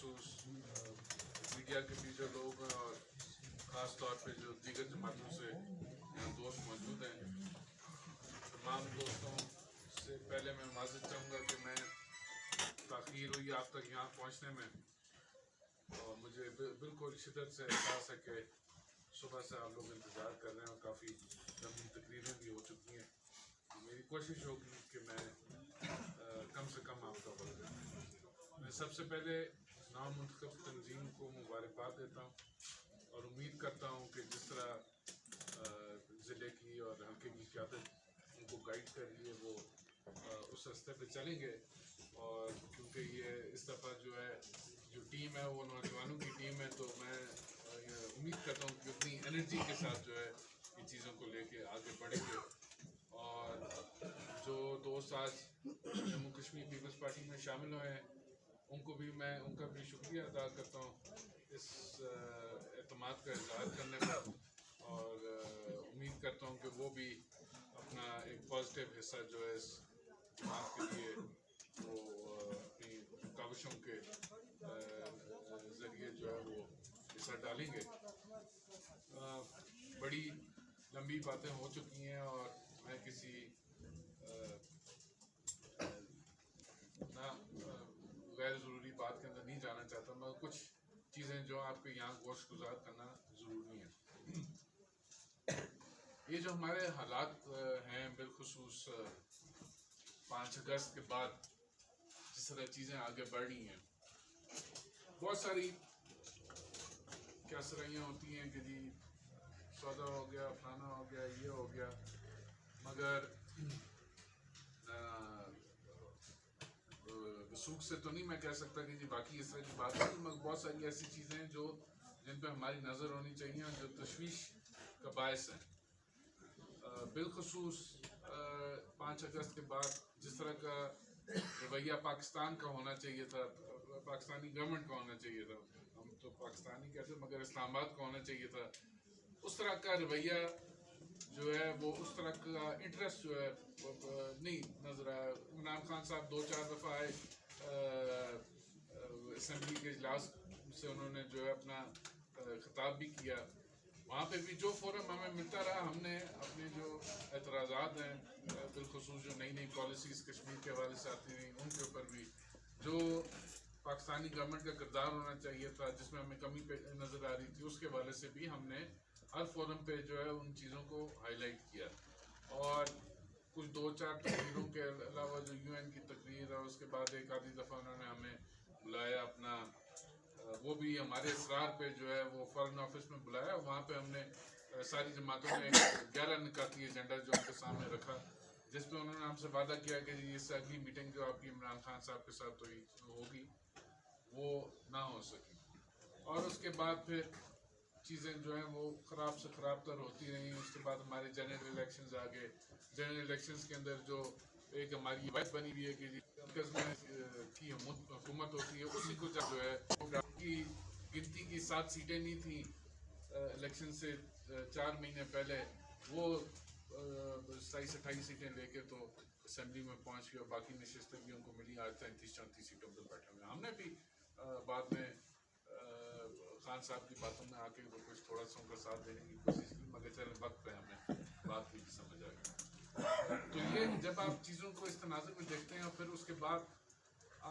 بالخصوص میڈیا کے بھی جو لوگ ہیں اور خاص طور پہ جو دیگر جماعتوں سے یہاں دوست موجود ہیں، تمام دوستوں سے پہلے میں معذرت چاہوں گا کہ میں تاخیر ہوئی آپ تک یہاں پہنچنے میں، اور مجھے بالکل شدت سے احساس ہے کہ صبح سے آپ لوگ انتظار کر رہے ہیں اور کافی لمبی تقریریں بھی ہو چکی ہیں. میری کوشش ہوگی کہ میں کم سے کم آپ کا وقت دوں. میں سب سے پہلے نام منتخب تنظیم کو مبارکباد دیتا ہوں اور امید کرتا ہوں کہ جس طرح ضلع کی اور حلقے کی قیادت ان کو گائیڈ کر رہی ہے وہ اس راستے پہ چلیں گے. اور کیونکہ یہ اس دفعہ جو ہے جو ٹیم ہے وہ نوجوانوں کی ٹیم ہے، تو میں امید کرتا ہوں کہ اتنی انرجی کے ساتھ جو ہے ان چیزوں کو لے کے آگے بڑھیں گے. اور جو دوست آج جموں کشمیر پیپلز پارٹی میں شامل ہوئے ہیں ان کا بھی شکریہ ادا کرتا ہوں اس اعتماد کا اظہار کرنے پر، اور امید کرتا ہوں کہ وہ بھی اپنا ایک پازیٹیو حصہ جو ہے اس جماعت کے لیے وہ اپنی کاوشوں کے ذریعے جو ہے وہ حصہ ڈالیں گے. بڑی لمبی باتیں ہو چکی ہیں اور میں کسی غیر ضروری بات کے اندر نہیں جانا چاہتا، مگر کچھ چیزیں جو آپ کے یہاں گوش گزار کرنا ضروری ہیں. یہ جو ہمارے حالات ہیں بالخصوص 5 اگست کے بعد جس طرح چیزیں آگے بڑھ رہی ہیں، بہت ساری کیا سرائیاں ہوتی ہیں کہ جی سودا ہو گیا، فلانا ہو گیا، یہ ہو گیا، مگر وثوق سے تو نہیں میں کہہ سکتا کہ جی باقی اس طرح کی بات ہے، مگر بہت ساری ایسی چیزیں ہیں جن پہ ہماری نظر ہونی چاہیے اور جو تشویش کا باعث ہیں. بالخصوص 5 اگست کے بعد جس طرح کا رویہ پاکستان کا ہونا چاہیے تھا، پاکستانی گورنمنٹ کا ہونا چاہیے تھا، ہم تو پاکستانی کہتے ہیں مگر اسلام آباد کا ہونا چاہیے تھا، اس طرح کا رویہ جو ہے وہ اس طرح کا انٹرسٹ جو ہے نہیں نظر آیا. عمران خان صاحب 2-4 دفعہ آئے اسمبلی کے اجلاس سے، انہوں نے جو ہے اپنا خطاب بھی کیا. وہاں پہ بھی جو فورم ہمیں ملتا رہا، ہم نے اپنے جو اعتراضات ہیں بالخصوص جو نئی پالیسیز کشمیر کے حوالے سے آتی رہیں ان کے اوپر بھی، جو پاکستانی گورنمنٹ کا کردار ہونا چاہیے تھا جس میں ہمیں کمی پہ نظر آ رہی تھی، اس کے حوالے سے بھی ہم نے ہر فورم پہ جو ہے ان چیزوں کو ہائی لائٹ کیا. اور کچھ 2-4 تقریروں کے علاوہ جو UN کی تقریر ہے، اس کے بعد ایک آدھی دفعہ انہوں نے ہمیں بلایا اپنا وہ بھی ہمارے اصرار پہ جو ہے وہ فارن آفس میں بلایا. وہاں پہ ہم نے ساری جماعتوں نے 11 نکاتی ایجنڈا جو ان کے سامنے رکھا، جس پہ انہوں نے ہم سے وعدہ کیا کہ اس سے اگلی میٹنگ جو آپ کی عمران خان صاحب کے ساتھ ہوگی وہ نہ ہو سکی. اور اس کے بعد پھر چیزیں جو ہیں وہ خراب سے خراب تر ہوتی رہیں. اس کے بعد ہمارے جنرل الیکشنز آ گئے. جنرل الیکشنز کے اندر جو ایک ہماری وائس بنی ہوئی ہے کہ مرکز میں کی حکومت ہوتی ہے، اسی کو جو ہے کی گنتی کی 7 سیٹیں نہیں تھیں الیکشن سے 4 مہینے پہلے، وہ 27-28 سیٹیں لے کے تو اسمبلی میں پہنچ گئے اور باقی نشستیں بھی ان کو ملی. آج 33-34 سیٹوں پہ بیٹھے ہوئے. ہم نے بھی بعد میں خان صاحب کی باتوں میں آ کے وہ کچھ تھوڑا سا ان کا ساتھ دینے کی کوشش کی، مگر چلے وقت پہ ہمیں بات کی بھی سمجھ آ گئی. تو یہ جب آپ چیزوں کو اس تناظر میں دیکھتے ہیں اور پھر اس کے بعد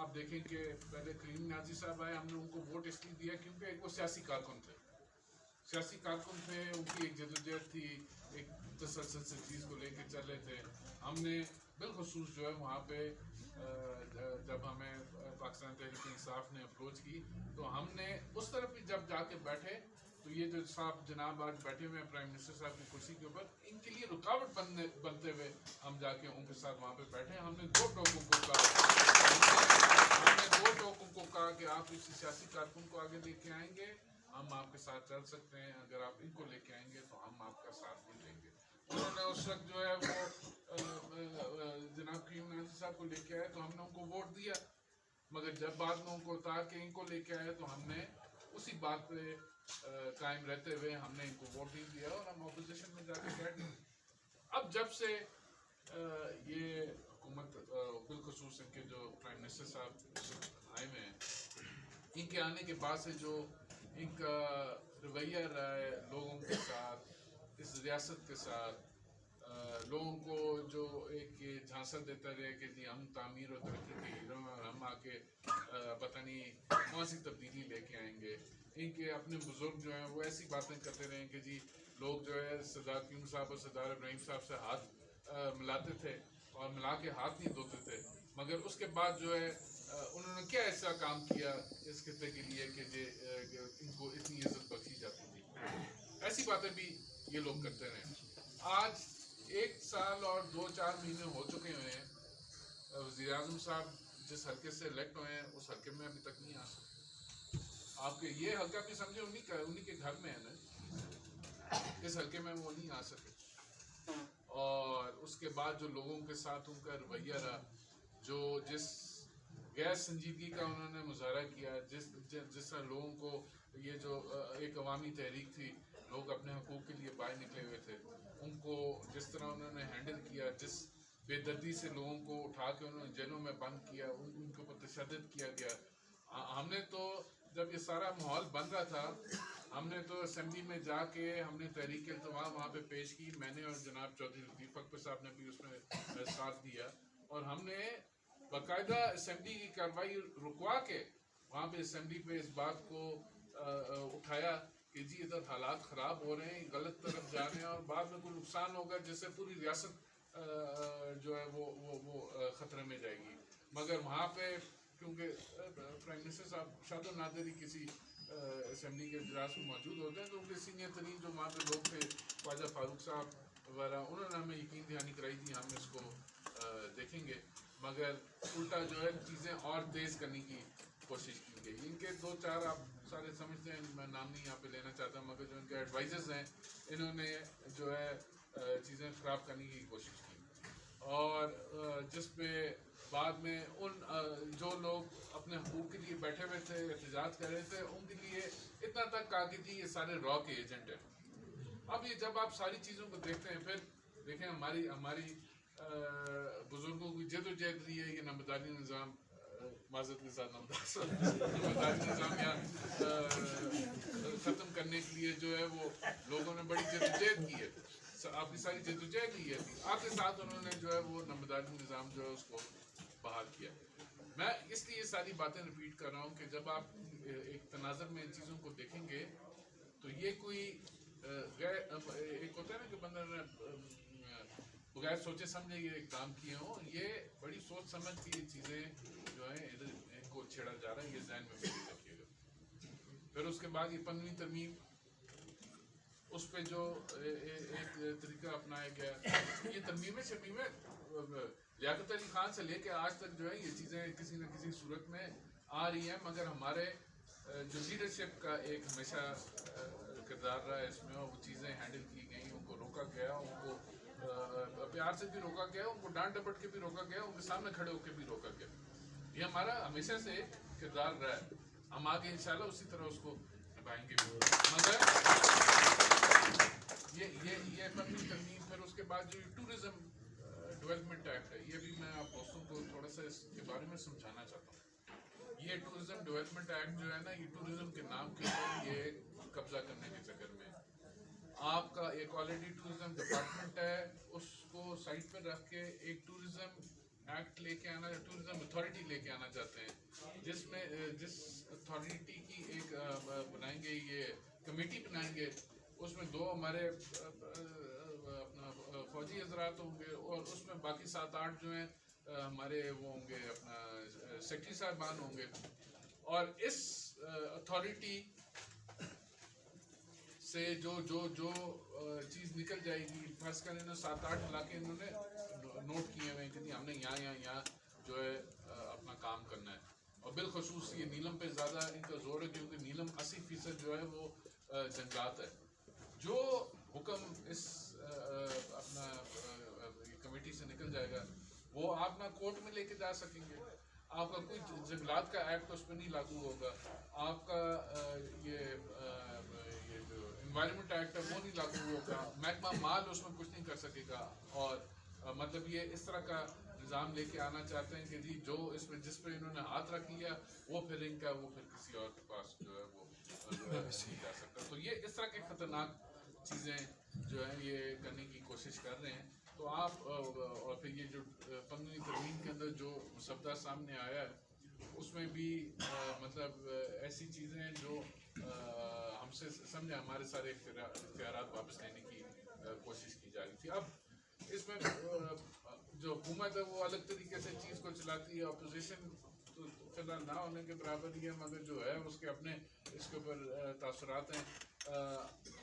آپ دیکھیں کہ پہلے کلیم نیازی صاحب آئے، ہم نے ان کو ووٹ اس لیے دیا کیونکہ وہ سیاسی کارکن تھے، ان کی ایک جدوجہد تھی، ایک تسلسل سے چیز کو لے کے چل رہے تھے. ہم نے بالخصوص جو ہے وہاں پہ جب ہمیں پاکستان تحریک انصاف نے اپروچ کی تو ہم نے اس طرف بھی جب جا کے بیٹھے تو یہ جو صاحب جناب آج بیٹھے ہوئے ہیں پرائم منسٹر صاحب کی کرسی کے اوپر، ان کے لیے رکاوٹ بنتے ہوئے ہم جا کے ان کے ساتھ وہاں پہ بیٹھے. ہم نے 2 ٹوکوں کو کہا کہ آپ اس سیاسی کارکن کو آگے لے کے آئیں گے، ہم آپ کے ساتھ چل سکتے ہیں، اگر آپ ان کو لے کے آئیں گے تو ہم آپ کا ساتھ نہیں دیں گے. انہوں نے اس وقت جو ہے وہ جناب کلیم نیازی صاحب کو لے کے آئے تو ہم نے ان کو ووٹ دیا، مگر جب بعد میں ان کو اتار کے ان کو لے کے آئے تو ہم نے اسی بات پہ قائم رہتے ہوئے ہم نے ان کو ووٹ نہیں دیا اور ہم اپوزیشن میں جا کے بیٹھ گئے. اب جب سے یہ حکومت بالخصوص ان کے جو پرائم منسٹر صاحب آئے ہوئے ہیں، ان کے آنے کے بعد سے جو ان کا رویہ رہا ہے لوگوں کے ساتھ، اس ریاست کے ساتھ، لوگوں کو جو ایک یہ جھانسا دیتا رہے کہ جی ہم تعمیر و ترقی کے ہیرو ہیں اور ہم آ کے پتہ نہیں کون سی تبدیلی لے کے آئیں گے. ان کے اپنے بزرگ جو ہیں وہ ایسی باتیں کرتے رہے کہ جی لوگ جو ہے سردار قیوم صاحب اور سردار ابراہیم صاحب سے ہاتھ ملاتے تھے اور ملا کے ہاتھ نہیں دھوتے تھے، مگر اس کے بعد جو ہے انہوں نے کیا ایسا کام کیا اس خطے کے لیے کہ ان کو اتنی عزت بخشی جاتی تھی. ایسی باتیں بھی یہ لوگ کرتے رہے. آج 1 سال اور 2-4 مہینے ہو چکے ہیں وزیر اعظم صاحب جس حلقے سے الیکٹ ہوئے ہیں اس حلقے میں ابھی تک نہیں آ سکے. آپ کے یہ حلقہ بھی سمجھے انہی کے گھر میں ہے نا، اس حلقے میں وہ نہیں آ سکے. اور اس کے بعد جو لوگوں کے ساتھ ان کا رویہ رہا، جس غیر سنجیدگی کا انہوں نے مظاہرہ کیا، جس طرح لوگوں کو یہ جو ایک عوامی تحریک تھی، لوگ اپنے حقوق کے لیے باہر نکلے ہوئے تھے، ان کو جس طرح انہوں نے ہینڈل کیا، جس بے دردی سے لوگوں کو اٹھا کے انہوں نے جیلوں میں بند کیا، ان کے اوپر تشدد کیا گیا. ہم نے تو جب یہ سارا ماحول بن رہا تھا، ہم نے تو اسمبلی میں جا کے ہم نے تحریک التوا وہاں پہ پیش کی، میں نے اور جناب چودھری لطیف اکبر صاحب نے بھی اس میں ساتھ دیا، اور ہم نے باقاعدہ اسمبلی کی کارروائی رکوا کے وہاں پہ اسمبلی پہ اس بات کو اٹھایا کہ جی ادھر حالات خراب ہو رہے ہیں، غلط طرف جا رہے ہیں اور بعد میں کوئی نقصان ہوگا جس سے پوری ریاست جو ہے وہ خطرے میں جائے گی. مگر وہاں پہ کیونکہ پرائم منسٹر صاحب شاد و نادر ہی کسی اسمبلی کے اجلاس میں موجود ہوتے ہیں، تو ان کے سینئر ترین جو وہاں پہ لوگ تھے خواجہ فاروق صاحب وغیرہ، انہوں نے ہمیں یقین دہانی کرائی تھی ہم اس کو دیکھیں گے، مگر الٹا جو ہے چیزیں اور تیز کرنے کی کوشش کی گئی. ان کے 2-4 آپ سارے سمجھتے ہیں، میں نام نہیں یہاں پہ لینا چاہتا، مگر جو ان کے ایڈوائزرز ہیں انہوں نے جو ہے چیزیں خراب کرنے کی کوشش کی. اور جس پہ بعد میں ان جو لوگ اپنے حقوق کے لیے بیٹھے ہوئے تھے، احتجاج کر رہے تھے، ان کے لیے اتنا تک کہا کہ جی یہ سارے را کے ایجنٹ ہیں. اب یہ جب آپ ساری چیزوں کو دیکھتے ہیں، پھر دیکھیں ہماری بزرگوں کی جد و جہد رہی ہے یہ نمبرداری نظام، معذرت کے ساتھ نمبرداری نظام یہاں ختم کرنے کے لیے جو ہے وہ لوگوں نے بڑی جد و جہد کی ہے، آپ کی ساری جد و جہد کی ہے، آپ کے ساتھ انہوں نے جو ہے وہ نمبرداری نظام جو ہے اس کو بحال کیا. میں اس لیے یہ ساری باتیں ریپیٹ کر رہا ہوں کہ جب آپ ایک تناظر میں ان چیزوں کو دیکھیں گے تو یہ کوئی ایک ہوتا ہے نا کہ بندہ نے بغیر سوچے سمجھے یہ اقدام کیے ہوں، یہ بڑی سوچ سمجھ کے یہ چیزیں جو ہیں ادھر ان کو چھیڑا جا رہا ہے، یہ ذہن میں فکر رکھیے گا. پھر اس کے بعد یہ 15ویں ترمیم، اس پہ جو ایک طریقہ اپنایا گیا، یہ ترمیمیں لیاقت علی خان سے لے کے آج تک جو ہے یہ چیزیں کسی نہ کسی صورت میں آ رہی ہیں، مگر ہمارے جو لیڈرشپ کا ایک ہمیشہ کردار رہا ہے اس میں، وہ چیزیں ہینڈل کی گئیں، ان کو روکا گیا، ان کو پیار سے بھی روکا گیا، ان کو ڈانٹ ڈپٹ کے بھی روکا گیا، ان کے سامنے کھڑے ہو کے بھی روکا گیا. یہ ہمارا ہمیشہ سے ایک کردار رہا ہے، ہم آگے انشاءاللہ اسی طرح اس کو نبھائیں گے. مگر یہ 15ویں ترمیم، پھر اس کے بعد جو ٹورزم ڈیولپمنٹ ایکٹ ہے، یہ بھی میں آپ دوستوں کو تھوڑا سا اس کے بارے میں سمجھانا چاہتا ہوں. یہ ٹورزم ڈیولپمنٹ ایکٹ جو ہے نا، یہ ٹورزم کے نام کے اوپر یہ قبضہ کرنے کے چکر میں آپ کا ایک آلریڈی ٹورزم ڈپارٹمنٹ ہے، اس کو سائٹ پر رکھ کے ایک ٹورزم ایکٹ لے کے آنا، ٹورزم اتھارٹی لے کے آنا چاہتے ہیں، جس اتھارٹی کی ایک بنائیں گے، یہ کمیٹی بنائیں گے، اس میں 2 ہمارے اپنا فوجی حضرات ہوں گے اور اس میں باقی 7-8 جو ہیں ہمارے وہ ہوں گے اپنا سیکٹری صاحبان ہوں گے. اور اس اتھارٹی سے جو چیز نکل جائے گی، فرض کریں 7-8 علاقے انہوں نے نوٹ کیے ہوئے ہیں کہ ہم نے یہاں جو ہے اپنا کام کرنا ہے، اور بالخصوص یہ نیلم پہ زیادہ ان کا زور ہے کیونکہ نیلم 80% جو ہے وہ جنگلات ہے. جو حکم اس اپنا کمیٹی سے نکل جائے گا وہ آپ نہ کورٹ میں لے کے جا سکیں گے، آپ کا کوئی جنگلات کا ایکٹ اس پہ نہیں لاگو ہوگا، آپ کا یہ جو انوائرمنٹ ایکٹ ہے وہ نہیں لاگو ہوگا، محکمہ مال اس میں کچھ نہیں کر سکے گا. اور مطلب یہ اس طرح کا نظام لے کے آنا چاہتے ہیں کہ جی جو اس میں جس پہ انہوں نے ہاتھ رکھ لیا وہ پھر ان کا وہ پھر کسی اور کے پاس جو ہے وہ نہیں جا سکتا. تو یہ اس طرح کے خطرناک چیزیں جو ہیں یہ کرنے کی کوشش کر رہے ہیں. تو آپ اور پھر یہ جو 15ویں ترمیم کے اندر جو مسودہ سامنے آیا ہے اس میں بھی مطلب ایسی چیزیں ہیں جو ہم سے سمجھے ہمارے سارے اختیارات واپس لینے کی کوشش کی جا رہی تھی. اب اس میں جو حکومت ہے وہ الگ طریقے سے چیز کو چلاتی ہے. اپوزیشن تو فی الحال نہ ہونے کے برابر ہی ہے مگر جو ہے اس کے اپنے اس کے اوپر تاثرات ہیں.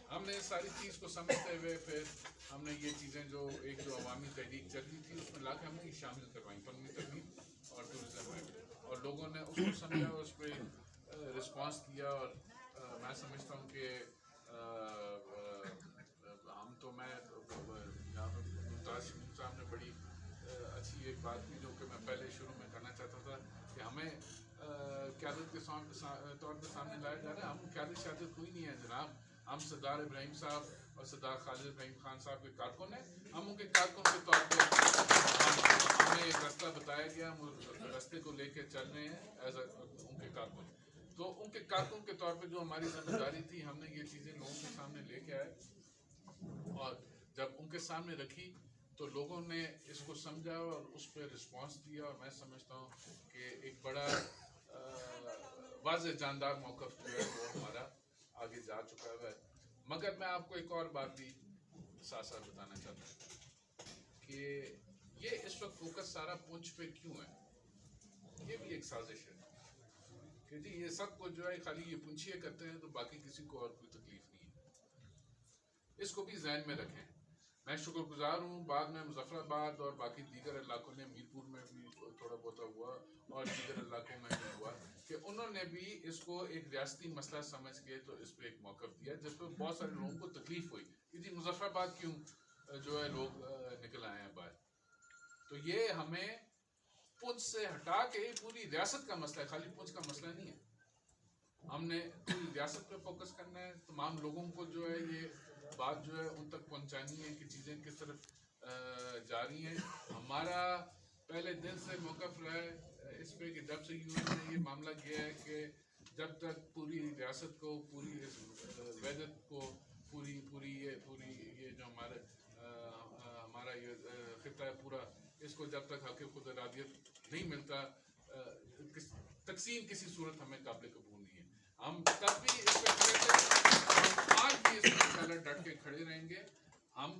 ہم نے ساری چیز کو سمجھتے ہوئے پھر ہم نے یہ چیزیں جو ایک جو عوامی تحریک چل رہی تھی اس میں لا کے ہم نے شامل کروائیں 15ویں ترمیم اور ٹورزم میں, اور لوگوں نے اس کو سمجھا اور اس پہ رسپانس کیا. اور میں سمجھتا ہوں کہ ہم تو میں یہاں پہ ممتاز شمیم صاحب نے بڑی اچھی ایک بات کی جو کہ میں پہلے شروع میں کرنا چاہتا تھا کہ ہمیں قیادت کے طور پہ سامنے لایا جا رہا ہے. ہم قیادت شہادت کوئی نہیں ہے جناب, ہم سردار ابراہیم صاحب اور سردار خالد ابراہیم خان صاحب کے کارکن ہیں. ہم ان کے کارکن کے طور پہ ہمیں ایک راستہ بتایا گیا, ہم راستے کو لے کے چل رہے ہیں ایز ان کے کارکن. تو ان کے کارکن کے طور پہ جو ہماری ذمہ داری تھی ہم نے یہ چیزیں لوگوں کے سامنے لے کے آئے, اور جب ان کے سامنے رکھی تو لوگوں نے اس کو سمجھا اور اس پہ رسپانس دیا. اور میں سمجھتا ہوں کہ ایک بڑا واضح جاندار موقف جو ہے وہ ہمارا آگے جا چکا ہے. مگر میں آپ کو ایک اور بات بھی ساتھ ساتھ بتانا چاہتا ہوں کہ یہ اس وقت فوکس سارا پونچھ پہ کیوں ہے. یہ بھی ایک سازش ہے کہ جی یہ سب کو جو ہے خالی یہ پونچھیے کرتے ہیں تو باقی کسی کو اور کوئی تکلیف نہیں ہے. اس کو بھی ذہن میں رکھیں. میں شکر گزار ہوں بعد میں مظفر آباد اور باقی دیگر علاقوں نے, میرپور میں بھی تھوڑا بہت ہوا اور دیگر علاقوں میں بھی ہوا, کہ انہوں نے بھی اس کو ایک ریاستی مسئلہ سمجھ کے تو اس پہ ایک موقف دیا جس پہ بہت سارے لوگوں کو تکلیف ہوئی کہ جی مظفر آباد کیوں جو ہے لوگ نکل آئے ہیں باہر. تو یہ ہمیں پونچھ سے ہٹا کے پوری ریاست کا مسئلہ ہے, خالی پونچھ کا مسئلہ نہیں ہے. ہم نے پوری ریاست پہ فوکس کرنا ہے. تمام لوگوں کو جو ہے یہ بات جو ہے ان تک پہنچانی ہے کہ چیزیں کس طرف جا رہی ہیں. ہمارا پہلے دن سے موقف رہا ہے اس پہ کہ جب سے یونین نے یہ معاملہ کیا ہے کہ جب تک پوری ریاست کو, پوری وحدت کو, پوری یہ جو ہمارا یہ خطہ ہے پورا, اس کو جب تک حق خود ارادیت نہیں ملتا تقسیم کسی صورت ہمیں قابل قبول نہیں ہے. ہم تب بھی اس پہ کھڑے تھے, ہم آج بھی اس پہ پہلے ڈٹ کے کھڑے رہیں گے. ہم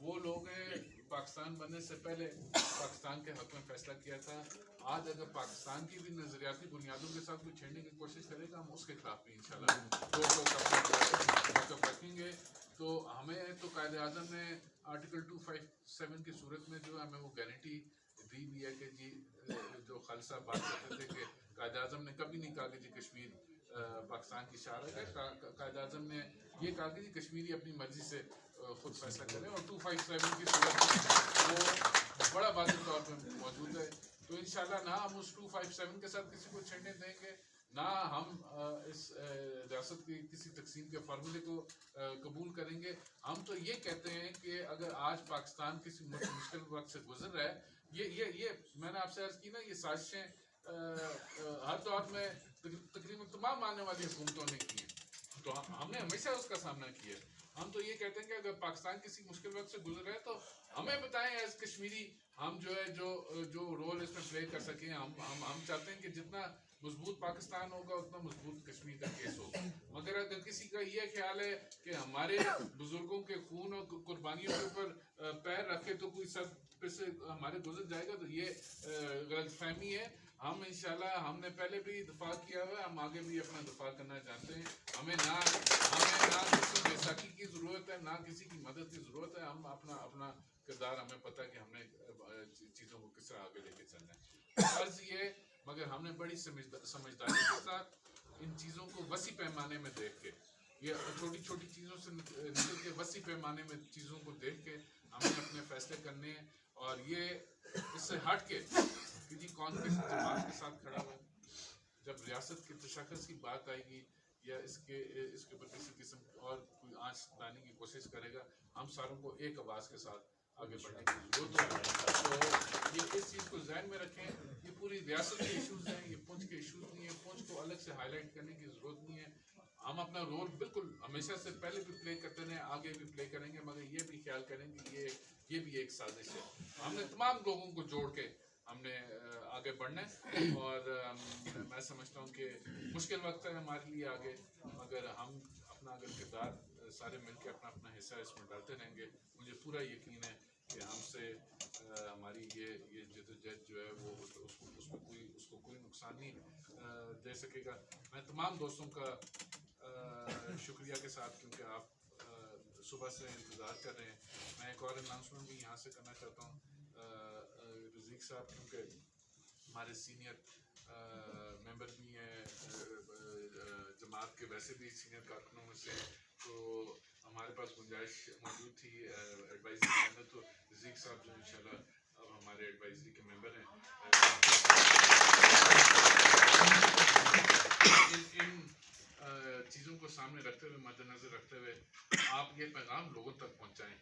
وہ لوگ ہیں پاکستان بننے سے پہلے پاکستان کے حق میں فیصلہ کیا تھا. آج اگر پاکستان کی بھی نظریاتی بنیادوں کے ساتھ کوئی چھیڑنے کی کوشش کرے گا ہم اس کے خلاف بھی انشاءاللہ موقف رکھیں گے. تو ہمیں تو قائد اعظم نے آرٹیکل 257 کی صورت میں جو ہے ہمیں وہ گارنٹی دی بھی ہے کہ جی جو خالد صاحب بات کرتے تھے کہ قائد اعظم نے کبھی نہیں کہا کہ جی کشمیر پاکستان کی شارک ہے. قائد اعظم نے یہ کہا کہ جی کشمیری اپنی مرضی سے خود فیصلہ کریں, اور 257 کی صورت وہ بڑا واضح طور پہ موجود ہے. تو انشاءاللہ نہ ہم اس 257 کے ساتھ کسی کو چھیڑنے دیں گے, نہ ہم اس ریاست کی کسی تقسیم کے فارمولے کو قبول کریں گے. ہم تو یہ کہتے ہیں کہ اگر آج پاکستان کسی مشکل وقت سے گزر رہا ہے, یہ میں نے آپ سے عرض کی نا, یہ سازشیں ہر دور میں تقریباً تمام آنے والی حکومتوں نے کی ہیں, تو ہم نے ہمیشہ اس کا سامنا کیا ہے. ہم تو یہ کہتے ہیں کہ اگر پاکستان کسی مشکل وقت سے گزر رہا ہے تو ہمیں بتائیں ایز کشمیری ہم جو ہے جو رول اس میں پلے کر سکیں. ہم چاہتے ہیں کہ جتنا مضبوط پاکستان ہوگا اتنا مضبوط کشمیر کا کیس ہوگا. مگر اگر کسی کا یہ خیال ہے کہ ہمارے بزرگوں کے خون اور قربانیوں کے اوپر پیر رکھے تو کوئی سب پہ سے ہمارے گزر جائے گا, تو یہ غلط فہمی ہے. ہم انشاءاللہ ہم نے پہلے بھی دفاع کیا ہوا ہے, ہم آگے بھی اپنا دفاع کرنا چاہتے ہیں. ہمیں نہ کسی بیساکھی کی ضرورت ہے, نہ کسی کی مدد کی ضرورت ہے. ہم اپنا کردار ہمیں پتہ ہے کہ ہم نے چیزوں کو کس طرح آگے لے کے چلنا ہے. عرض یہ مگر ہم نے بڑی سمجھداری کے ساتھ ان چیزوں کو وسیع پیمانے میں دیکھ کے, یہ چھوٹی چھوٹی چیزوں سے نکل کے وسیع پیمانے میں چیزوں کو دیکھ کے ہم نے اپنے فیصلے کرنے ہیں. اور یہ اس سے ہٹ کے کہ جی کون کس جماعت کے ساتھ کھڑا ہوا, جب ریاست کے تشخص کی بات آئے گی یا اس کے اوپر کسی قسم اور کوئی آنچ لانے کی کوشش کرے گا, ہم ساروں کو ایک آواز کے ساتھ آگے بڑھنے کی ضرورت ہوگی. تو یہ ذہن میں رکھیں یہ پوری ریاست کے ایشوز ہیں, یہ پونچھ کے ایشوز نہیں ہیں. پونچھ کو الگ سے ہائی لائٹ کرنے کی ضرورت نہیں ہے. ہم اپنا رول بالکل ہمیشہ سے پہلے بھی پلے کرتے رہے, آگے بھی پلے کریں گے, مگر یہ بھی خیال کریں کہ یہ بھی ایک سازش ہے. ہم نے تمام لوگوں کو جوڑ کے ہم نے آگے بڑھنا ہے, اور میں سمجھتا ہوں کہ مشکل وقت ہے ہمارے لیے آگے, مگر ہم اپنا کردار سارے مل کے اپنا حصہ اس میں ڈالتے رہیں گے. مجھے پورا یقین ہے کہ ہم سے ہماری یہ جدوجہد جو ہے وہ اس کو کوئی نقصان نہیں دے سکے گا. میں تمام دوستوں کا شکریہ کے ساتھ, کیونکہ آپ صبح سے انتظار کر رہے ہیں. میں ایک اور اناؤنسمنٹ بھی یہاں سے کرنا چاہتا ہوں. رزیق صاحب کیونکہ ہمارے سینئر ممبر بھی ہیں جماعت کے, ویسے بھی سینئر کارکنوں میں سے, تو ہمارے پاس گنجائش موجود تھی ایڈوائزری کے اندر. تو رزیق صاحب جو انشاءاللہ اب ہمارے ایڈوائزری کے ممبر ہیں, ان چیزوں کو سامنے رکھتے ہوئے, مد نظر رکھتے ہوئے آپ یہ پیغام لوگوں تک پہنچائیں